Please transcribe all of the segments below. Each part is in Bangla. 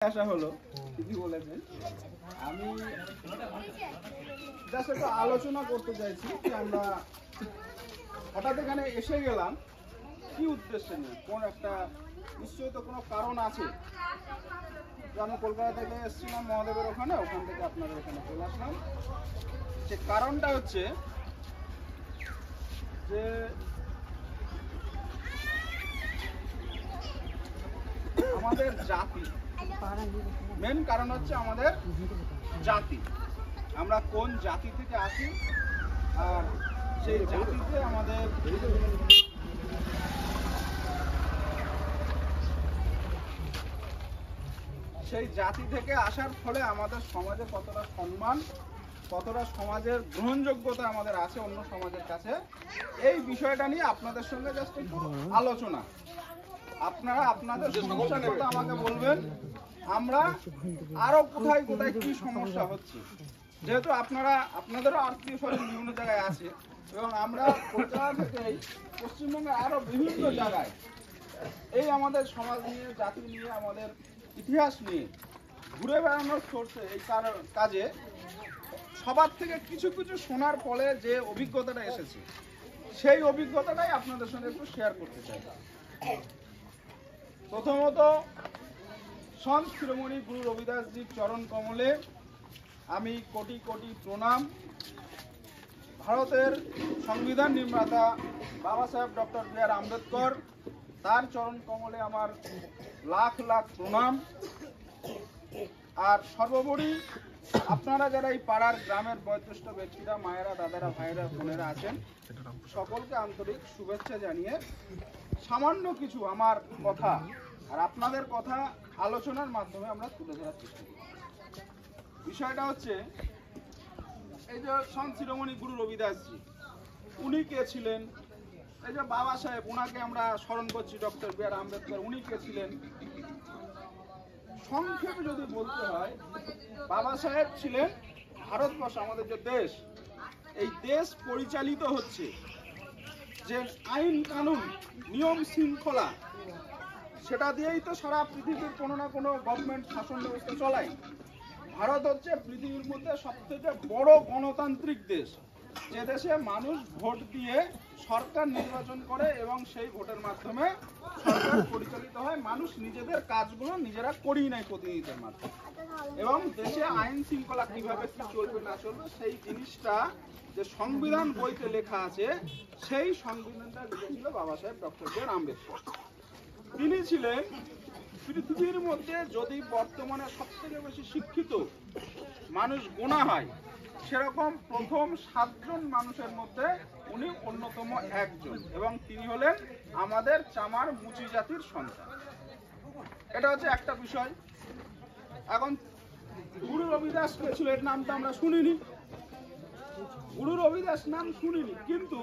আসা হলো ঠিকই বলেছেন। আমি জাস্ট একটু আলোচনা করতে চাইছি যে আমরা হঠাৎ এখানে এসে গেলাম কি উদ্দেশ্যে নিয়ে, কোন একটা নিশ্চয়ই তো কোনো কারণ আছে। আমি কলকাতা থেকে এসেছিলাম মহাদেবের ওখানে, ওখান থেকে আপনাদের এখানে চলে আসলাম। সে কারণটা হচ্ছে যে আমাদের জাতি, মেন কারণ হচ্ছে আমাদের জাতি। আমরা কোন জাতি থেকে আসি আর সেই জাতিতে আমাদের সেই জাতি থেকে আসার ফলে আমাদের সমাজে কতটা সম্মান, কতটা সমাজের গ্রহণযোগ্যতা আমাদের আছে অন্য সমাজের কাছে, এই বিষয়টা নিয়ে আপনাদের সঙ্গে জাস্ট একটু আলোচনা। আপনারা আপনাদের সমস্যার কথা আমাকে বলবেন, আমরা আরো কোথায় কোথায় কি সমস্যা হচ্ছে, যেহেতু আপনারা আপনাদেরও আত্মীয় স্বজন বিভিন্ন জায়গায় আছে এবং আমরা কলকাতা থেকে পশ্চিমবঙ্গের আরো বিভিন্ন জায়গায় এই আমাদের সমাজ নিয়ে, জাতি নিয়ে, আমাদের ইতিহাস নিয়ে ঘুরে বেড়ানোর সোর্সে এই কাজে সবার থেকে কিছু কিছু শোনার ফলে যে অভিজ্ঞতাটা এসেছে, সেই অভিজ্ঞতাটাই আপনাদের সঙ্গে একটু শেয়ার করতে চাই। প্রথমত, সন্ত শিরোমণি গুরু রবিদাসজির চরণ কমলে আমি কোটি কোটি প্রণাম। ভারতের সংবিধান নির্মাতা বাবা সাহেব ডক্টর বি.আর. আম্বেদকর, তার চরণ কমলে আমার লাখ লাখ প্রণাম। আর সর্বোপরি আপনারা যারা এই পাড়ার গ্রামের বয়োজ্যেষ্ঠ ব্যক্তিরা, মায়েরা, দাদারা, ভাইয়েরা, বোনেরা আছেন, সকলকে আন্তরিক শুভেচ্ছা জানিয়ে সামান্য কিছু আমার কথা আর আপনাদের কথা আলোচনার মাধ্যমে আমরা তুলে ধরার চেষ্টা করি। বিষয়টা হচ্ছে এই যে সন্ত শিরোমণি গুরু রবিদাসজি, উনি কে ছিলেন? এই যে বাবা সাহেব, ওনাকে আমরা স্মরণ করছি, ডক্টর বি.আর. আম্বেদকর, উনি কে ছিলেন? সংক্ষেপে যদি বলতে হয়, বাবা সাহেব ছিলেন ভারতবর্ষ, আমাদের যে দেশ, এই দেশ পরিচালিত হচ্ছে যে আইন কানুন, নিয়ম শৃঙ্খলা, সেটা দিয়েই তো সারা পৃথিবীর কোনো না কোনো গভর্নমেন্ট শাসন ব্যবস্থা চলায়। ভারত হচ্ছে পৃথিবীর মধ্যে সবথেকে বড় গণতান্ত্রিক দেশ, যে দেশে মানুষ ভোট দিয়ে সরকার নির্বাচন করে এবং সেই ভোটের মাধ্যমে সরকার পরিচালিত হয়। মানুষ নিজেদের কাজগুলো নিজেরা করেই নেয় প্রতিনিধিদের মাধ্যমে, এবং দেশে আইন শৃঙ্খলা কিভাবে কি চলবে না চলবে সেই জিনিসটা যে সংবিধান বইতে লেখা আছে, সেই সংবিধানটা লিখেছিল বাবা সাহেব ডক্টর বি.আর. আম্বেদকর। তিনি ছিলেন পৃথিবীর মধ্যে যদি বর্তমানে সবথেকে বেশি শিক্ষিত মানুষ গোনা হয়, সেরকম প্রথম 7 জন মানুষের মধ্যে উনি অন্যতম একজন, এবং তিনি হলেন আমাদের চামার মুচি জাতির সন্তান। এটা হচ্ছে একটা বিষয়। এখন গুরু রবিদাস কে ছিল, এর নামটা আমরা শুনিনি, গুরু রবিদাস নাম শুনিনি, কিন্তু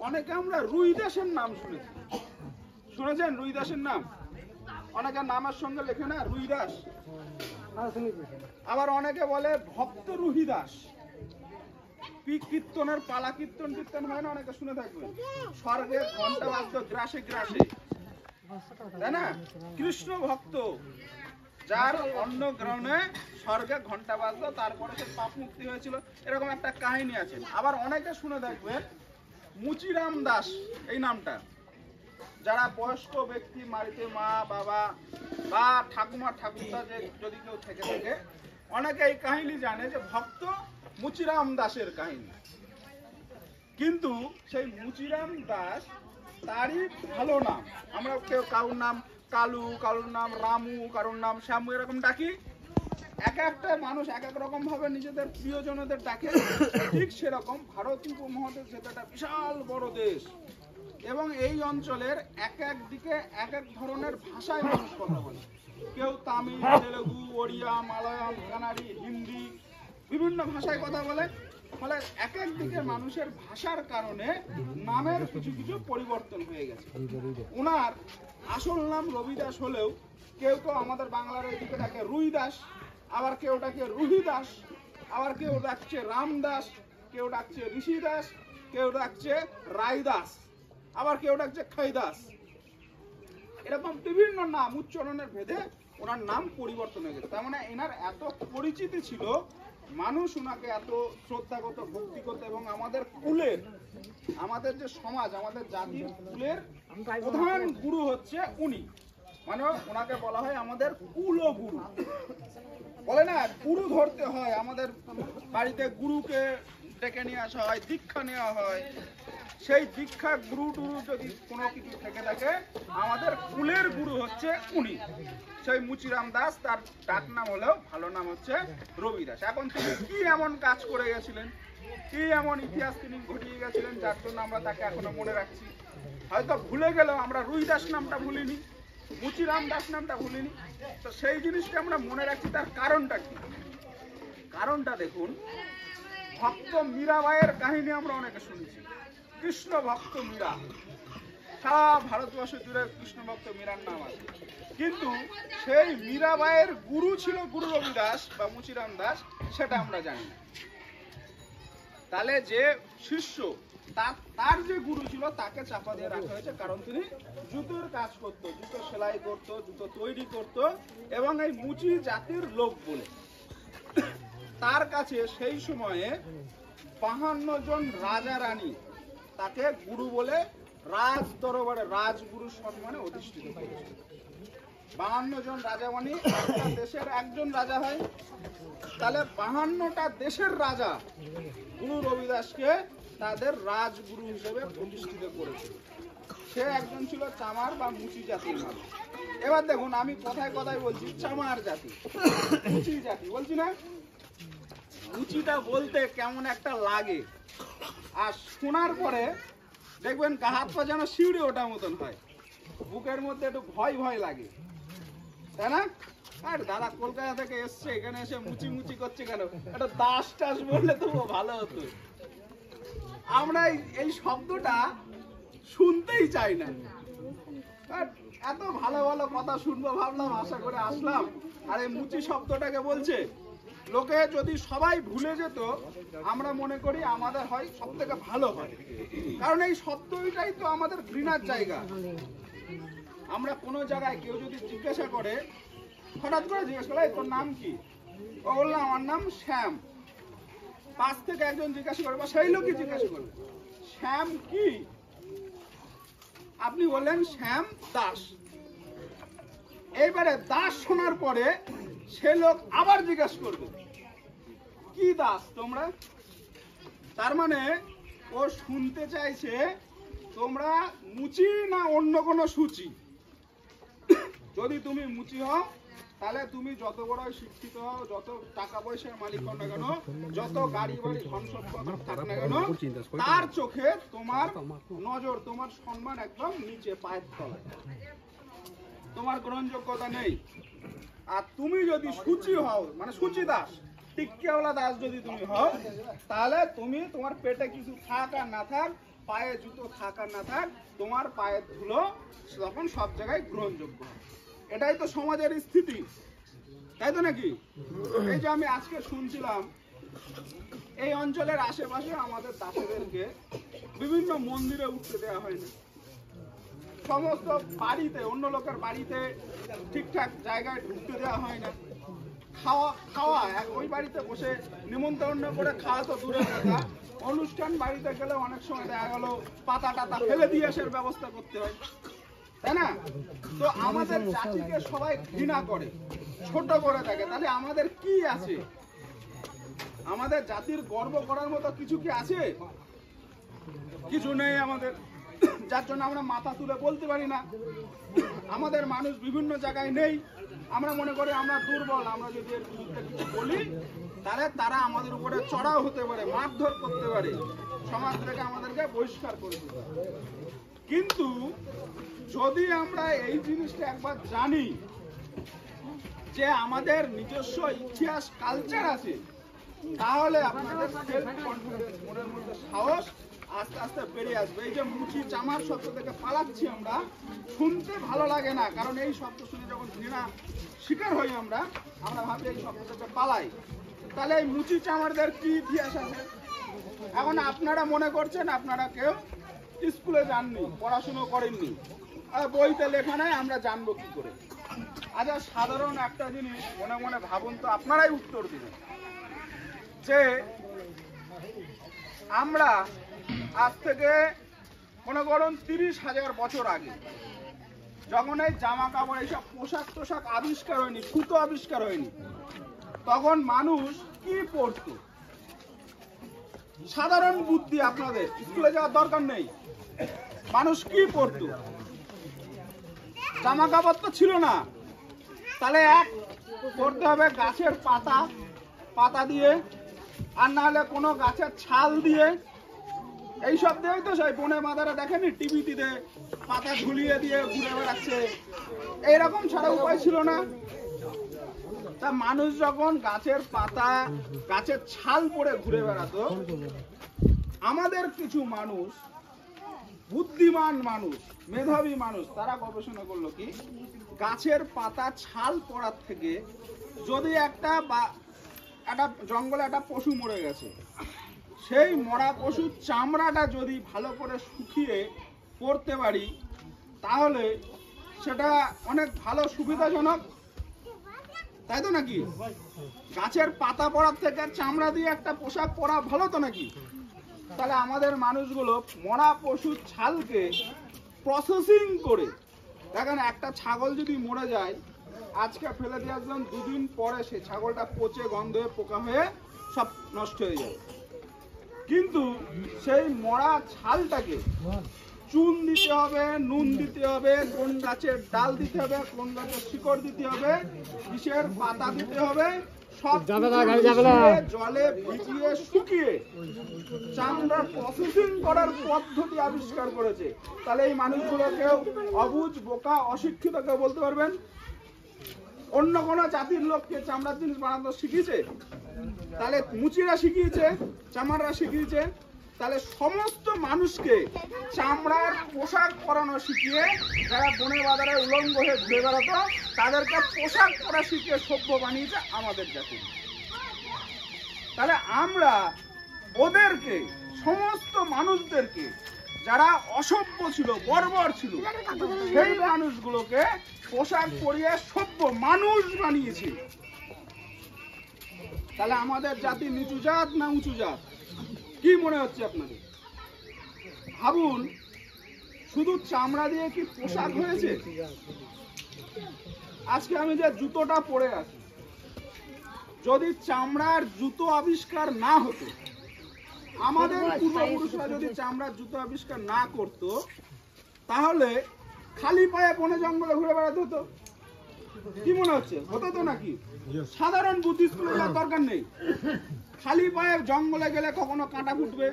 অনেকে আমরা রুইদাসের নাম শুনেছি। শুনেছেন রুইদাসের নাম? অনেকের নামের সঙ্গে লেখে না রুইদাস। আবার অনেকে বলে ভক্ত রুহিদাস। কীর্তনের পালা কীর্তন হয় না, অনেকে শুনে থাকবেন, স্বর্গে ঘন্টা বাজতো গ্রাসে গ্রাসে, তাই না? কৃষ্ণ ভক্ত, যার অন্য গ্রহণে স্বর্গে ঘন্টা বাজতো, তারপরে সে পাপ মুক্তি হয়েছিল, এরকম একটা কাহিনী আছে। আবার অনেকে শুনে থাকবেন মুচিরাম দাস, এই নামটা। যারা বয়স্ক ব্যক্তি, বাড়িতে মা বাবা বা ঠাকুমা ঠাকুরদা যে যদি কেউ থেকে থাকে, অনেকে এই কাহিনী জানে যে ভক্ত মুচিরাম দাসের কাহিনী। কিন্তু সেই মুচিরাম দাস তারই ভালো নাম। আমরা কেউ কারোর নাম কালু, কারোর নাম রামু, কারোর নাম শ্যামু, এরকম ডাকি। এক একটা মানুষ এক এক রকম ভাবে নিজেদের প্রিয়জনদের ডাকে। ঠিক সেরকম ভারত উপমহাদেশ যেটা একটা বিশাল বড় দেশ, এবং এই অঞ্চলের এক এক দিকে এক এক ধরনের ভাষায় মানুষ কথা বলে। কেউ তামিল, তেলেগু, ওড়িয়া, মালায়ালাম, কানাড়ি, হিন্দি, বিভিন্ন ভাষায় কথা বলে। ফলে এক এক দিকে মানুষের ভাষার কারণে নামের কিছু কিছু পরিবর্তন হয়ে গেছে। ওনার আসল নাম রবিদাস হলেও কেউ কেউ আমাদের বাংলার এদিকে ডাকে রুইদাস, আবার কেউ ডাকে রুহিদাস, আবার কেউ ডাকছে রামদাস, কেউ ডাকছে ঋষিদাস, কেউ ডাকছে রায়দাস, আবার কেউ ডাকছে খৈদাস। এরকম বিভিন্ন নাম উচ্চারণের ভেদে ওনার নাম পরিবর্তন হয়ে গেছে। তার মানে এনার এত পরিচিতি ছিল, মানুষ ওনাকে এত শ্রদ্ধা করত, ভক্তি করত, এবং আমাদের কুলের, আমাদের যে সমাজ, আমাদের জাতির কুলের প্রধান গুরু হচ্ছে উনি। মানে ওনাকে বলা হয় আমাদের কুলগুরু। বলে না গুরু ধরতে হয়, আমাদের বাড়িতে গুরুকে ডেকে নিয়ে আসা হয়, দীক্ষা নেওয়া হয়। সেই দীক্ষা গুরু টুরু যদি কোনো কিছু থেকে থাকে, আমাদের কুলের গুরু হচ্ছে উনি। সেই মুচিরাম দাস, তার ডাক নাম হলেও ভালো নাম হচ্ছে রবি দাস। এখন তিনি কি এমন কাজ করে গেছিলেন, কি এমন ইতিহাস তিনি ঘটিয়ে গেছিলেন, যার জন্য আমরা তাকে এখনো মনে রাখছি। হয়তো ভুলে গেলেও আমরা রুই দাস নামটা ভুলিনি, মুচিরাম দাস নামটা ভুলিনি। তো সেই জিনিসটা আমরা মনে রাখছি, তার কারণটা কি? কারণটা দেখুন, ভক্ত মীরাবাইয়ের কাহিনী আমরা অনেকে শুনেছি। কৃষ্ণ ভক্ত মীরা, সারা ভারতবর্ষ জুড়ে কৃষ্ণ ভক্ত মীরার নাম আছে, কিন্তু সেই মীরাবাইয়ের গুরু ছিল গুরু রবিদাস বা মুচিরাম দাস, সেটা আমরা জানি না। তাহলে যে শিষ্য, তার যে গুরু ছিল তাকে চাপা দিয়ে রাখা হয়েছে, কারণ তিনি জুতোর কাজ করতো, জুতো সেলাই করতো, জুতো তৈরি করতো, এবং এই মুচি জাতির লোক বলে তার কাছে সেই সময়ে 52 জন রাজা রানী তাকে গুরু বলে রাজ দরবারে রাজগুরু সম্মানে অধিষ্ঠিত করেছে। 52 জন রাজা মানে একটা দেশের একজন রাজা হয়, তাহলে 52টা দেশের রাজা গুরু রবিদাসকে তাদের রাজগুরু হিসেবে প্রতিষ্ঠিত করেছে। সে একজন ছিল চামার বা মুচি জাতির মানুষ। এবার দেখুন, আমি কথায় কথায় বলছি চামার জাতি, মুচি জাতি বলছি না। মুচিটা বলতে কেমন একটা লাগে, আর শোনার পরে দেখবেন গা হাত পা যেন শিউরে ওঠার মতন হয়, বুকের মধ্যে একটু ভয় ভয় লাগে, তাই না? আর দাদা কলকাতা থেকে এসছে, এখানে এসে মুচি মুচি করছে কেন? একটা দাস টাস বললে তো ভালো হতো। আমরা এই শব্দটা শুনতেই চাই না। এত ভালো ভালো কথা শুনবো ভাবলাম, আশা করে আসলাম, আর এই মুচি শব্দটাকে বলছে। লোকে যদি সবাই ভুলে যেত, আমরা মনে করি আমাদের হয় সব থেকে ভালো হয়, কারণ এই শব্দটাই তো আমাদের ঘৃণার জায়গা। আমরা কোনো জায়গায় কেউ যদি জিজ্ঞাসা করে, হঠাৎ করে জিজ্ঞাসা করে তোর নাম কি, ও বললাম আমার নাম শ্যাম। পাশ থেকে একজন জিজ্ঞাসা করবে, বা সেই লোকই জিজ্ঞাসা করবে শ্যাম কি, আপনি বললেন শ্যাম দাস। এইবারে দাস শোনার পরে সে লোক আবার জিজ্ঞাসা করবে কি দাস তোমরা। তার মানে ও শুনতে চাইছে তোমরা মুচি না অন্য কোনো সূচি। যদি তুমি মুচি হও, তাহলে তুমি যত বড় শিক্ষিত হও, যত টাকা পয়সার মালিক হও না কেন, যত গাড়ি বাড়ি ধন সম্পদ থাক না কেন, তার চোখে তোমার নজর, তোমার সম্মান একদম নিচে, পায়ের তলায়, তোমার গ্রহণযোগ্যতা নেই। আর তুমি যদি সূচি হও, মানে সূচি দাস, টিক্কাওয়ালা দাস যদি তুমি হও, তাহলে তুমি তোমার পেটে কিছু থাক আর না থাক, পায়ে জুতো থাক আর না থাক, তোমার পায়ের ধুলো তখন সব জায়গায় গ্রহণযোগ্য। এটাই তো সমাজের স্থিতি, তাই তো নাকি? এই যে আমি আজকে শুনছিলাম, এই অঞ্চলের আশেপাশে আমাদের দাসেদেরকে বিভিন্ন মন্দিরে উঠতে দেওয়া হয় না, সমস্ত বাড়িতে, অন্য লোকের বাড়িতে ঠিকঠাক জায়গায় ঢুকতে দেওয়া হয় না। খাওয়া ওই বাড়িতে বসে নিমন্ত্রণ করে খাওয়া তো দূরের কথা, অনুষ্ঠান বাড়িতে গেলে অনেক সময় দেখা গেল পাতা টাতা ফেলে দিয়ে আসার ব্যবস্থা করতে হয়, তাই না? তো আমাদের জাতিকে সবাই ঘৃণা করে, ছোট করে থাকে। তাহলে আমাদের কি আছে? আমাদের জাতির গর্ব করার মতো কিছু কি আছে? কিছু নেই আমাদের, যার জন্য আমরা মাথা তুলে বলতে পারি না। আমাদের মানুষ বিভিন্ন জায়গায় নেই, আমরা মনে করি আমরা দুর্বল, আমরা যদি এর বিরুদ্ধে কিছু বলি তাহলে তারা আমাদের উপরে চড়াও হতে পারে, মারধর করতে পারে, সমাজ থেকে আমাদেরকে বহিষ্কার করে দিতে পারে। কিন্তু যদি আমরা এই জিনিসটা একবার জানি যে আমাদের নিজস্ব ইতিহাস কালচার আছে, তাহলে আপনাদের সেলফ কনফিডেন্স, মনের মধ্যে সাহস আস্তে আস্তে বেড়ে আসবে। এই যে মুচি চামার শব্দ থেকে পালাচ্ছি আমরা, শুনতে ভালো লাগে না, কারণ এই শব্দ শুনে যখন ঘৃণা শিকার হই আমরা ভাবি এই শব্দ থেকে পালাই। তাহলে এই মুচি চামারদের কি ইতিহাস আছে? এখন আপনারা মনে করছেন আপনারা কেউ স্কুলে যাননি, পড়াশুনো করেননি, বইতে লেখা নাই, আমরা জানবো কি করে? আচ্ছা, সাধারণ একটা জিনিস মনে মনে ভাবুন তো, আপনারাই উত্তর দিবেন যে আমরা আজ থেকে মনে করুন 30,000 বছর আগে যখন এই জামা কাপড় এইসব পোশাক টোশাক আবিষ্কার হয়নি, সুতো আবিষ্কার হয়নি, তখন মানুষ কি পরতো? সাধারণ বুদ্ধি, আপনাদের স্কুলে যাওয়ার দরকার নেই। মানুষ কি পরতো? জামা কাপড় তো ছিল না, তাহলে এক করতে হবে গাছের পাতা দিয়ে, আর না হলে কোনো গাছের ছাল দিয়ে, এইসব দিয়েই তো সেই বনে মাদারা দেখেনি টিভিতে পাতা ঝুলিয়ে দিয়ে ঘুরে বেড়াচ্ছে, এইরকম ছাড়া উপায় ছিল না। তা মানুষ যখন গাছের পাতা গাছের ছাল পরে ঘুরে বেড়াতো, আমাদের কিছু মানুষ, বুদ্ধিমান মানুষ, মেধাবী মানুষ, তারা গবেষণা করলো কি, গাছের পাতা ছাল পড়ার থেকে যদি একটা জঙ্গলে একটা পশু মরে গেছে, সেই মরা পশুর চামড়াটা যদি ভালো করে শুকিয়ে পরতে পারি, তাহলে সেটা অনেক ভালো সুবিধাজনক, তাই তো নাকি? গাছের পাতা পরার থেকে চামড়া দিয়ে একটা পোশাক পরা ভালো তো নাকি? তাহলে আমাদের মানুষগুলো মরা পশুর ছালকে প্রসেসিং করে, দেখেন একটা ছাগল যদি মরে যায়, আজকে ফেলে দিয়ে আসবেন, 2 দিন পরে সে ছাগলটা পচে গন্ধ হয়ে পোকা হয়ে সব নষ্ট হয়ে যায়। কিন্তু সেই মরা ছালটাকে চুন দিতে হবে, নুন দিতে হবে, কোন গাছের ডাল দিতে হবে, কোন গাছের শিকড় দিতে হবে, কিসের পাতা দিতে হবে, সব জলে ভিজিয়ে শুকিয়ে চামড়া প্রসেসিং করার পদ্ধতি আবিষ্কার করেছে। তাহলে এই মানুষগুলো কেউ অবুঝ, বোকা, অশিক্ষিত কেউ বলতে পারবেন? অন্য কোন জাতির লোককে চামড়ার জিনিস বানাতে শিখিয়েছে? তাহলে মুচিরা শিখিয়েছে, চামড়ারা শিখিয়েছে। তাহলে সমস্ত মানুষকে চামড়ার পোশাক পরানো শিখিয়ে, যারা বনে বাজারে উলঙ্গ হয়ে ঘুরে বেড়াতো, তাদেরকে পোশাক পরা শিখিয়ে সভ্য বানিয়েছে আমাদের জাতি। তাহলে আমরা ওদেরকে, সমস্ত মানুষদেরকে, যারা অসভ্য ছিল, বর্বর ছিল, সেই মানুষগুলোকে পোশাক পরিয়ে সভ্য মানুষ বানিয়েছি। তাহলে আমাদের জাতি নিচু জাত না উঁচু জাত? কি মনে হচ্ছে আপনাদের? ভাবুন, শুধু চামড়া দিয়ে কি পোশাক হয়েছে? আজকে আমি যে জুতোটা পরে আছি, যদি চামড়ার জুতো আবিষ্কার না হতো, আমাদের পূর্বপুরুষরা যদি চামড়ার জুতো আবিষ্কার না করত, তাহলে খালি পায়ে বনে জঙ্গলে ঘুরে বেড়াতে হতো। কি মনে হচ্ছে? হতো তো নাকি? সাধারণ বুদ্ধি স্কুলে যাওয়ার দরকার নেই। খালি পায়ে জঙ্গলে গেলে কখনো কাঁটা ফুটবে,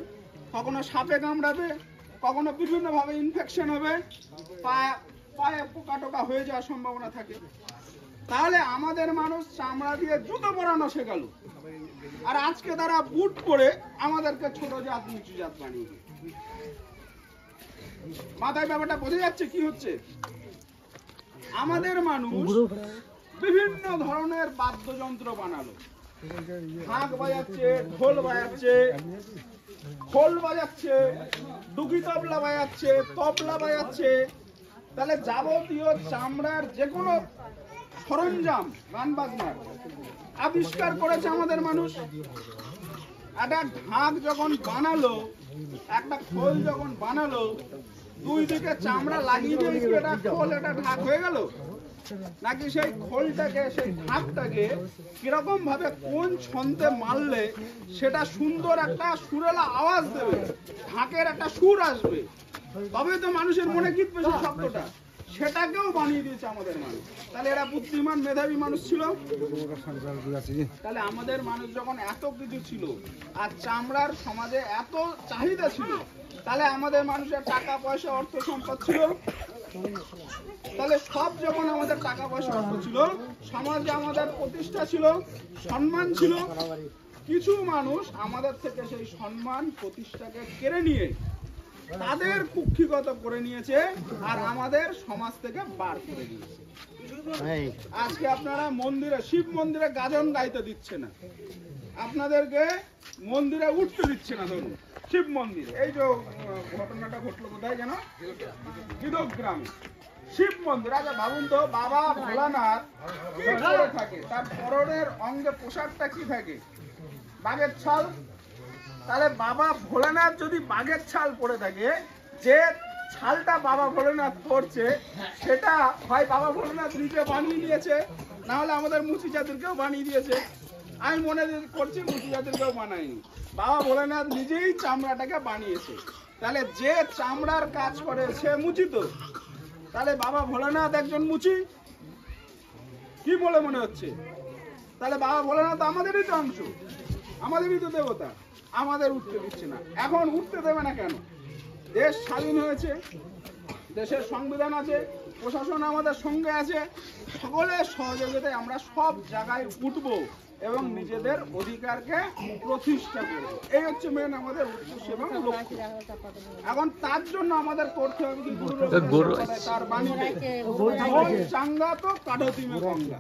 কখনো সাপে কামড়াবে, কখনো বিভিন্ন ভাবে ইনফেকশন হবে, পায়ে পোকা টোকা হয়ে যাওয়ার সম্ভাবনা থাকে। তাহলে আমাদের মানুষ চামড়া দিয়ে জুতো পরানো শেখালো, আর আজকে তারা বুট পরে আমাদেরকে ছোট জাত, নিচু জাত বানিয়ে। মাথায় ব্যাপারটা বোঝা যাচ্ছে কি হচ্ছে? আমাদের মানুষ বিভিন্ন ধরনের বাদ্যযন্ত্র বানালো, ঢাক বাজাচ্ছে, ঢোল বাজাচ্ছে, খোল বাজাচ্ছে, ডুগি তবলা বাজাচ্ছে, তবলা বাজাচ্ছে। তাহলে যাবতীয় চামড়ার যে কোনো সরঞ্জাম গান বাজনার আবিষ্কার করেছে আমাদের মানুষ। একটা ঢাক যখন বানালো, একটা খোল যখন বানালো, দুই দিকে চামড়া লাগিয়ে দিয়ে কি এটা খোল, এটা ঢাক হয়ে গেল? নাকি সেই খোলটাকে, সেই ঢাকটাকে কিরকম ভাবে কোন ছন্দে মারলে সেটা সুন্দর একটা সুরেলা আওয়াজ দেবে, ঢাকের একটা সুর আসবে, তবে তো মানুষের মনে গিতবে সেই শব্দটা। সেটাকেও বানিয়ে দিয়েছে আমাদের মানুষ। তাহলে এরা বুদ্ধিমান, মেধাবী মানুষ ছিল। তাহলে আমাদের মানুষ যখন এত কিছু ছিল, আর চামড়ার সমাজে এত চাহিদা ছিল, তাহলে আমাদের মানুষের টাকা পয়সা, অর্থ সম্পদ ছিল। তাহলে সব যখন আমাদের টাকা পয়সা, অর্থ ছিল, সমাজে আমাদের প্রতিষ্ঠা ছিল, সম্মান ছিল, কিছু মানুষ আমাদের থেকে সেই সম্মান প্রতিষ্ঠাকে কেড়ে নিয়ে তাদের কুক্ষিগত করে নিয়েছে, আর আমাদের সমাজ থেকে বার করে দিয়েছে। আজকে আপনারা মন্দিরে, শিব মন্দিরে গাজন গাইতে দিচ্ছে না, আপনাদেরকে মন্দিরে উঠতে দিচ্ছে না। ধরুন শিব মন্দির, এই যে ঘটনাটা ঘটলো কোথায় যেন, বিদগ্রামে, শিব মন্দির। আচ্ছা ভাবুন তো, বাবা ভোলানাথ কি পরে থাকে? তার পরনের অঙ্গে পোশাকটা কি থাকে? বাঘের ছাল। তাহলে বাবা ভোলানাথ যদি বাঘের ছাল পরে থাকে, যে ছালটা বাবা ভোলানাথ পরছে সেটা হয় বাবা ভোলানাথ নিজে বানিয়ে নিয়েছে, না হলে আমাদের মুচি জাতিরকেও বানিয়ে দিয়েছে। আমি মনে করছি মুচি জাতিরকেও বানায়নি, বাবা ভোলানাথ নিজেই চামড়াটাকে বানিয়েছে। তাহলে যে চামড়ার কাজ করে সে মুচি তো। তাহলে বাবা ভোলানাথ একজন মুচি, কি বলে মনে হচ্ছে? তাহলে বাবা ভোলানাথ আমাদেরই তো অংশ, আমাদেরই তো দেবতা, আমাদের উঠতে দিচ্ছে না। এখন উঠতে দেবে না কেন? দেশ স্বাধীন হয়েছে, দেশের সংবিধান আছে, প্রশাসন আমাদের সঙ্গে আছে, সকলের সহযোগিতায় আমরা সব জায়গায় উঠব এবং নিজেদের অধিকারকে প্রতিষ্ঠা করব। এই হচ্ছে মেন আমাদের উদ্দেশ্য এবং লক্ষ্য। এখন তার জন্য আমাদের করতে হবে কি? তার বাণী চাঙ্গা তো কাঠতিমে গঙ্গা।